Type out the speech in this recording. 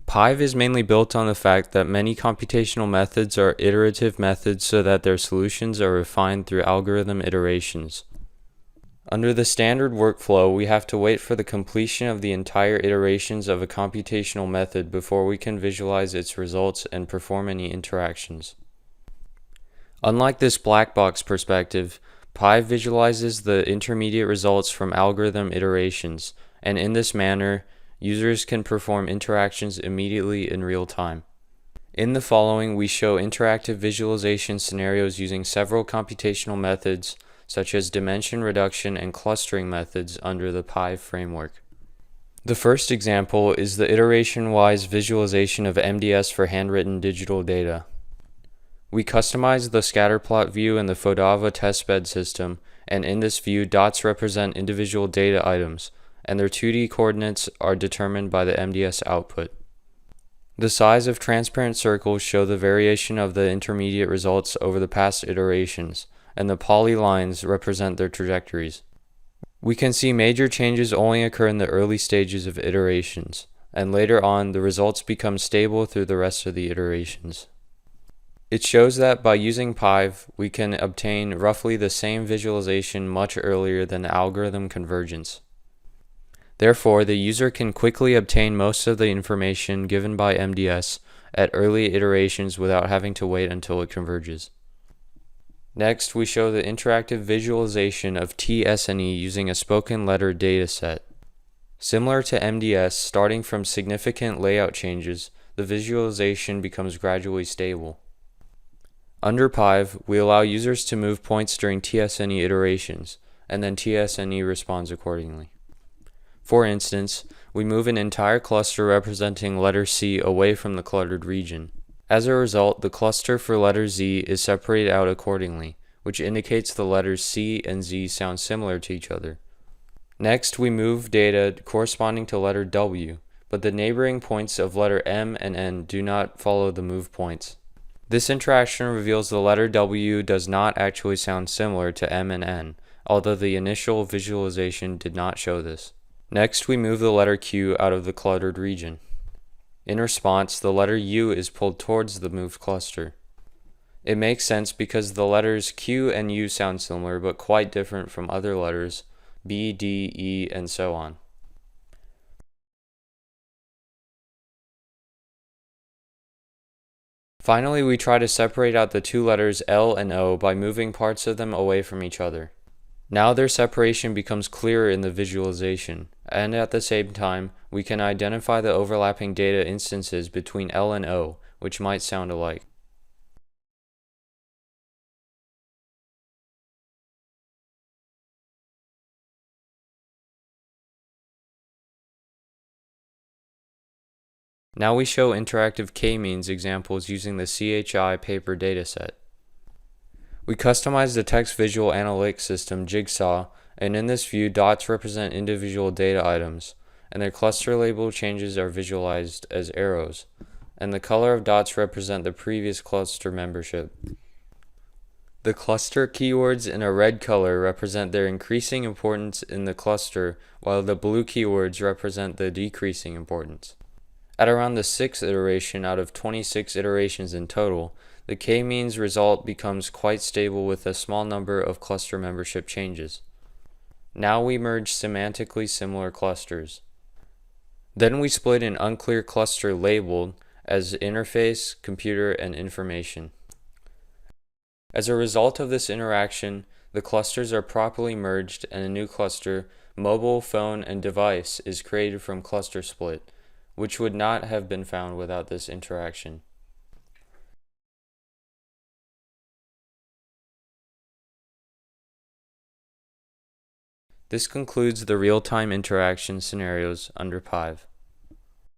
PIVE is mainly built on the fact that many computational methods are iterative methods so that their solutions are refined through algorithm iterations. Under the standard workflow, we have to wait for the completion of the entire iterations of a computational method before we can visualize its results and perform any interactions. Unlike this black box perspective, PIVE visualizes the intermediate results from algorithm iterations, and in this manner, users can perform interactions immediately in real time. In the following, we show interactive visualization scenarios using several computational methods, such as dimension reduction and clustering methods under the PIVE framework. The first example is the iteration-wise visualization of MDS for handwritten digital data. We customize the scatterplot view in the Fodava testbed system, and in this view, dots represent individual data items, and their 2D coordinates are determined by the MDS output. The size of transparent circles show the variation of the intermediate results over the past iterations, and the polylines represent their trajectories. We can see major changes only occur in the early stages of iterations, and later on the results become stable through the rest of the iterations. It shows that by using PIVE, we can obtain roughly the same visualization much earlier than algorithm convergence. Therefore, the user can quickly obtain most of the information given by MDS at early iterations without having to wait until it converges. Next, we show the interactive visualization of TSNE using a spoken letter dataset. Similar to MDS, starting from significant layout changes, the visualization becomes gradually stable. Under PIVE, we allow users to move points during TSNE iterations, and then TSNE responds accordingly. For instance, we move an entire cluster representing letter C away from the cluttered region. As a result, the cluster for letter Z is separated out accordingly, which indicates the letters C and Z sound similar to each other. Next, we move data corresponding to letter W, but the neighboring points of letter M and N do not follow the move points. This interaction reveals the letter W does not actually sound similar to M and N, although the initial visualization did not show this. Next, we move the letter Q out of the cluttered region. In response, the letter U is pulled towards the moved cluster. It makes sense because the letters Q and U sound similar but quite different from other letters B, D, E, and so on. Finally, we try to separate out the two letters L and O by moving parts of them away from each other. Now their separation becomes clearer in the visualization, and at the same time, we can identify the overlapping data instances between L and O, which might sound alike. Now we show interactive k-means examples using the CHI paper dataset. We customize the text visual analytics system Jigsaw, and in this view, dots represent individual data items, and their cluster label changes are visualized as arrows, and the color of dots represent the previous cluster membership. The cluster keywords in a red color represent their increasing importance in the cluster, while the blue keywords represent the decreasing importance. At around the 6th iteration out of 26 iterations in total, the k-means result becomes quite stable with a small number of cluster membership changes. Now we merge semantically similar clusters. Then we split an unclear cluster labeled as interface, computer, and information. As a result of this interaction, the clusters are properly merged and a new cluster, mobile, phone, and device, is created from cluster split, which would not have been found without this interaction. This concludes the real-time interaction scenarios under PIVE.